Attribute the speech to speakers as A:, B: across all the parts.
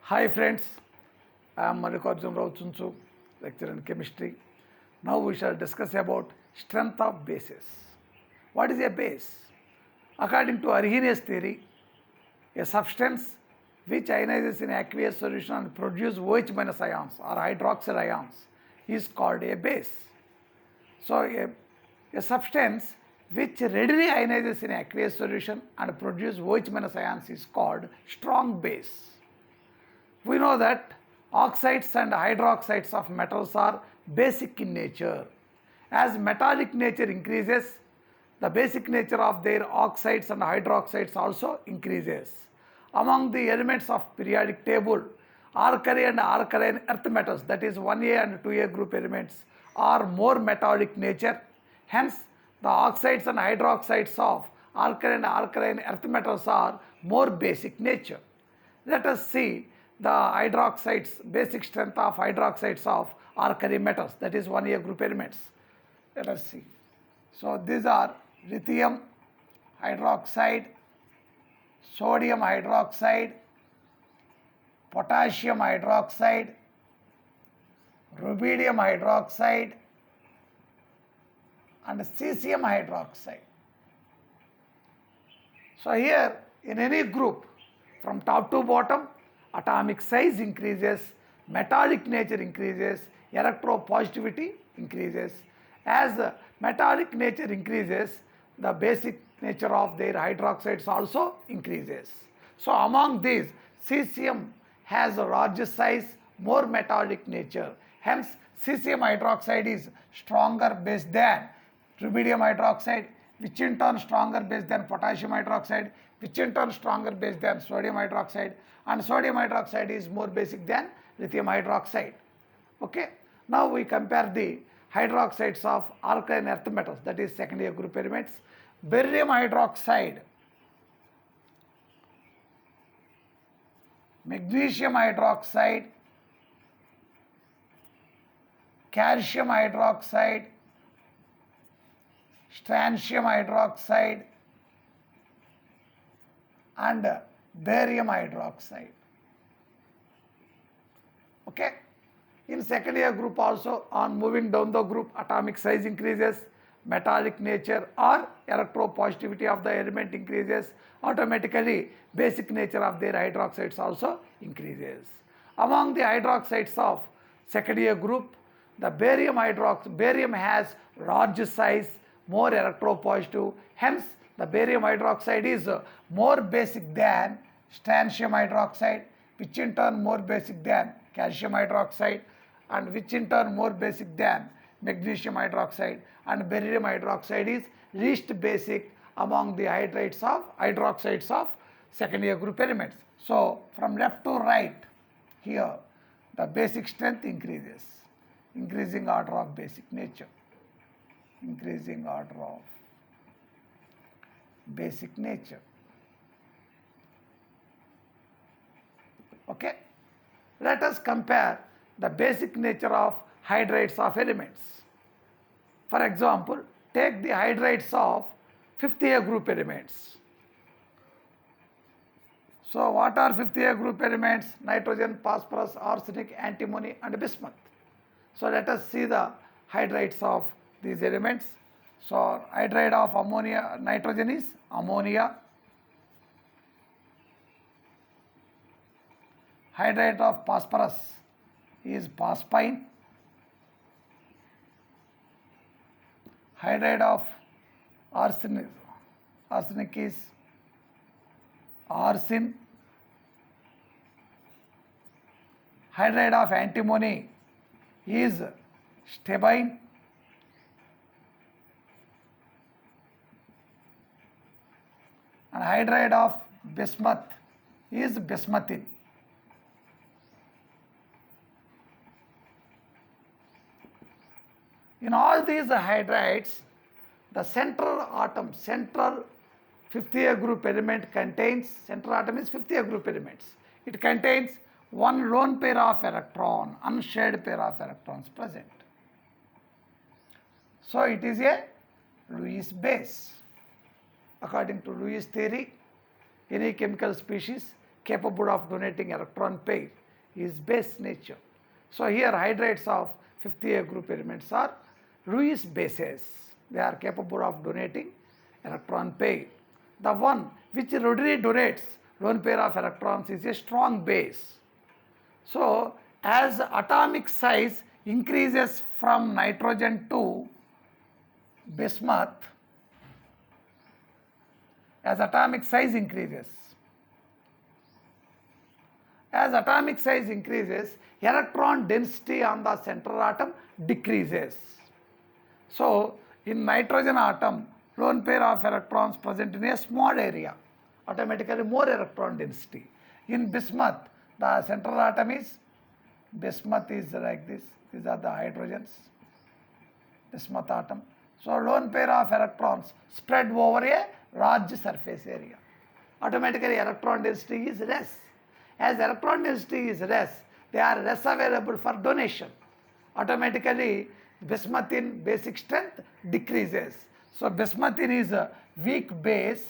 A: Hi friends, I am Mallikarjun Rao Chunchu, lecturer in chemistry. Now we shall discuss about strength of bases. What is a base? According to Arrhenius theory, a substance which ionizes in aqueous solution and produces OH minus ions or hydroxyl ions is called a base. So a substance which readily ionizes in aqueous solution and produces OH minus ions is called strong base. We know that oxides and hydroxides of metals are basic in nature. As metallic nature increases, the basic nature of their oxides and hydroxides also increases. Among the elements of periodic table, alkali and alkaline earth metals, that is 1A and 2A group elements, are more metallic nature. Hence, the oxides and hydroxides of alkali and alkaline earth metals are more basic nature. Let us see the hydroxides, basic strength of hydroxides of alkali metals, that is 1A group elements. Let us see. So these are lithium hydroxide, sodium hydroxide, potassium hydroxide, rubidium hydroxide, and cesium hydroxide. So here in any group from top to bottom, atomic size increases, metallic nature increases, electropositivity increases. As metallic nature increases, the basic nature of their hydroxides also increases. So among these, cesium has a larger size, more metallic nature. Hence, cesium hydroxide is stronger base than rubidium hydroxide, which in turn stronger base than potassium hydroxide, which in turn stronger base than sodium hydroxide, and sodium hydroxide is more basic than lithium hydroxide. Okay, now we compare the hydroxides of alkaline earth metals, that is second-year group elements. Barium hydroxide, magnesium hydroxide, calcium hydroxide, strontium hydroxide, and barium hydroxide. Okay. In second year group also, on moving down the group, atomic size increases, metallic nature or electropositivity of the element increases, automatically basic nature of their hydroxides also increases. Among the hydroxides of second year group, the barium has large size, more electropositive, hence the barium hydroxide is more basic than strontium hydroxide, which in turn more basic than calcium hydroxide, and which in turn more basic than magnesium hydroxide, and barium hydroxide is least basic among the hydroxides of second year group elements. So from left to right, here the basic strength increases, increasing order of basic nature, increasing order of basic nature. Okay, let us compare the basic nature of hydrides of elements. For example, take the hydrides of fifth year group elements. So what are fifth year group elements? Nitrogen, phosphorus, arsenic, antimony, and bismuth. So let us see the hydrides of these elements. So hydride of nitrogen is ammonia. Hydride of phosphorus is phosphine. Hydride of arsenic is arsine. Hydride of antimony is stibine. And hydride of bismuth is bismuthine. In all these hydrides, the central fifth year group element contains, central atom is fifth year group elements. It contains one lone pair of electron, unshared pair of electrons present. So it is a Lewis base. According to Lewis theory, any chemical species capable of donating electron pair is base nature. So here hydrides of 50A group elements are Lewis bases. They are capable of donating electron pair. The one which readily donates lone pair of electrons is a strong base. So as atomic size increases from nitrogen to bismuth, as atomic size increases, electron density on the central atom decreases. So in nitrogen atom, lone pair of electrons present in a small area, automatically more electron density. In bismuth, the central atom is, bismuth is like this, these are the hydrogens, bismuth atom. So lone pair of electrons spread over a large surface area. Automatically electron density is less. As electron density is less, they are less available for donation. Automatically bismuth in basic strength decreases. So bismuth is a weak base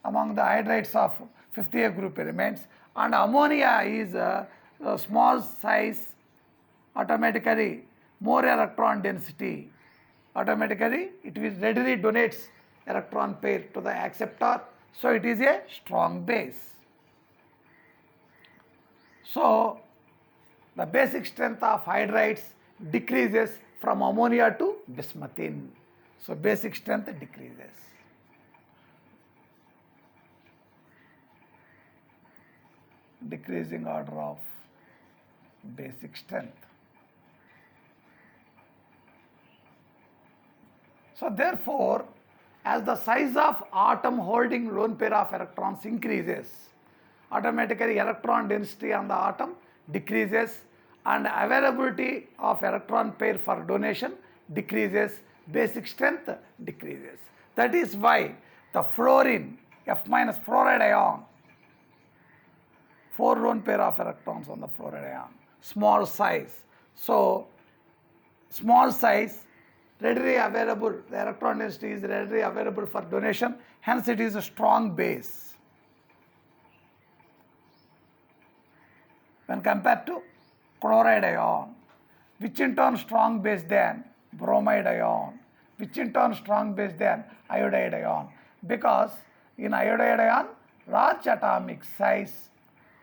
A: among the hydrides of 50A group elements, and ammonia is a small size, automatically more electron density. Automatically it will readily donates electron pair to the acceptor, so it is a strong base. So the basic strength of hydrides decreases from ammonia to bismuthine. So basic strength decreases. Decreasing order of basic strength. So therefore, as the size of atom holding lone pair of electrons increases, automatically electron density on the atom decreases and availability of electron pair for donation decreases, basic strength decreases. That is why the fluorine, F- fluoride ion, 4 lone pair of electrons on the fluoride ion, small size. So small size, readily available, the electron density is readily available for donation, hence it is a strong base when compared to chloride ion, which in turn strong base than bromide ion, which in turn strong base than iodide ion, because in iodide ion large atomic size,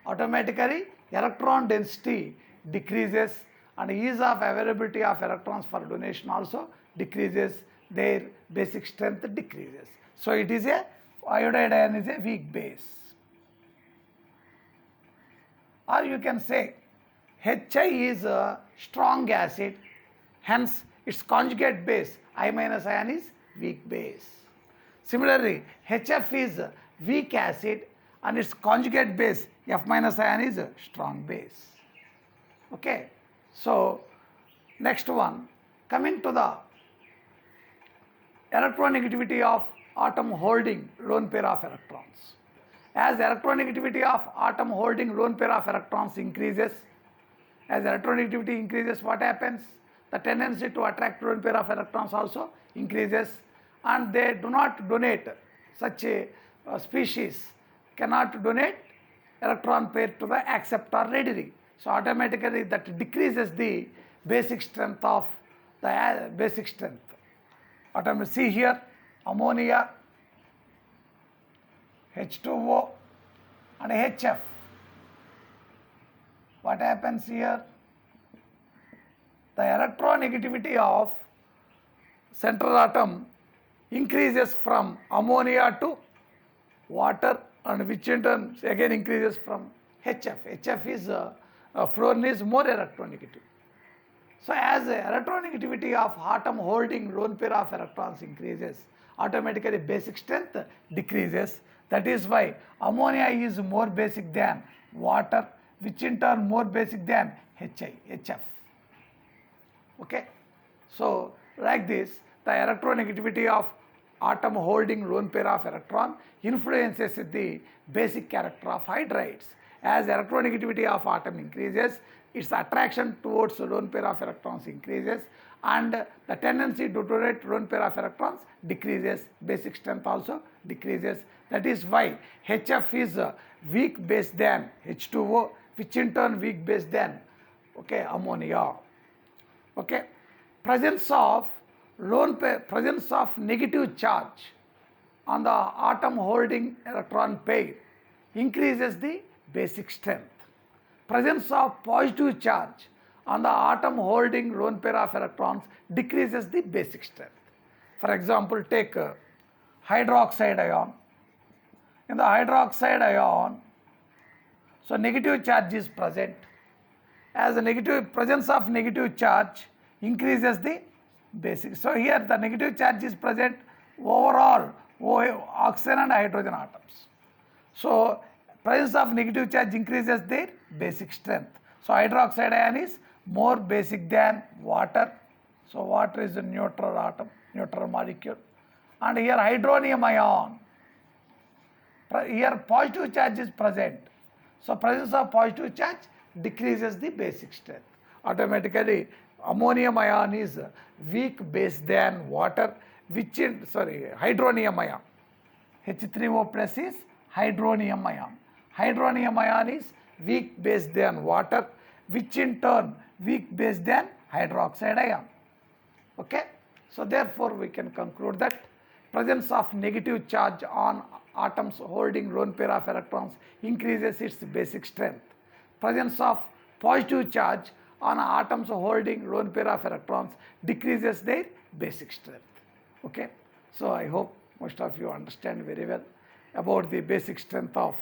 A: automatically electron density decreases and ease of availability of electrons for donation also decreases, their basic strength decreases. So it is a, iodide ion is a weak base. Or you can say Hi is a strong acid, hence its conjugate base I- ion is weak base. Similarly, HF is a weak acid and its conjugate base F- ion is a strong base. Okay. So next one, coming to the electronegativity of atom holding lone pair of electrons. As electronegativity of atom holding lone pair of electrons increases, as electronegativity increases, what happens? The tendency to attract lone pair of electrons also increases, and they do not donate, such a species cannot donate electron pair to the acceptor readily. So automatically that decreases the basic strength of the basic strength. See here, ammonia, H2O and HF. What happens here? The electronegativity of central atom increases from ammonia to water, and which in turn again increases from HF. HF is fluorine is more electronegative. So as the electronegativity of atom holding lone pair of electrons increases, automatically basic strength decreases. That is why ammonia is more basic than water, which in turn more basic than HF. Okay. So like this, the electronegativity of atom holding lone pair of electron influences the basic character of hydrides. As electronegativity of atom increases, its attraction towards lone pair of electrons increases, and the tendency to donate lone pair of electrons decreases, basic strength also decreases. That is why HF is weak base than H2O, which in turn weak base than ammonia. Presence of presence of negative charge on the atom holding electron pair increases the basic strength. Presence of positive charge on the atom holding lone pair of electrons decreases the basic strength. For example, take hydroxide ion. In the hydroxide ion, so negative charge is present. As the negative presence of negative charge increases the basic. So here the negative charge is present overall oxygen and hydrogen atoms. So presence of negative charge increases their basic strength. So hydroxide ion is more basic than water. So water is a neutral atom, neutral molecule. And here hydronium ion, here positive charge is present. So presence of positive charge decreases the basic strength. Automatically ammonium ion is weak base than water, which in hydronium ion. H3O plus is hydronium ion. Hydronium ion is weak base than water, which in turn weak base than hydroxide ion. So therefore we can conclude that presence of negative charge on atoms holding lone pair of electrons increases its basic strength. Presence of positive charge on atoms holding lone pair of electrons decreases their basic strength. So I hope most of you understand very well about the basic strength of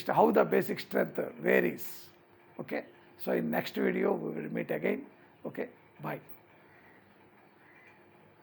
A: how the basic strength varies. So in next video we will meet again. Bye.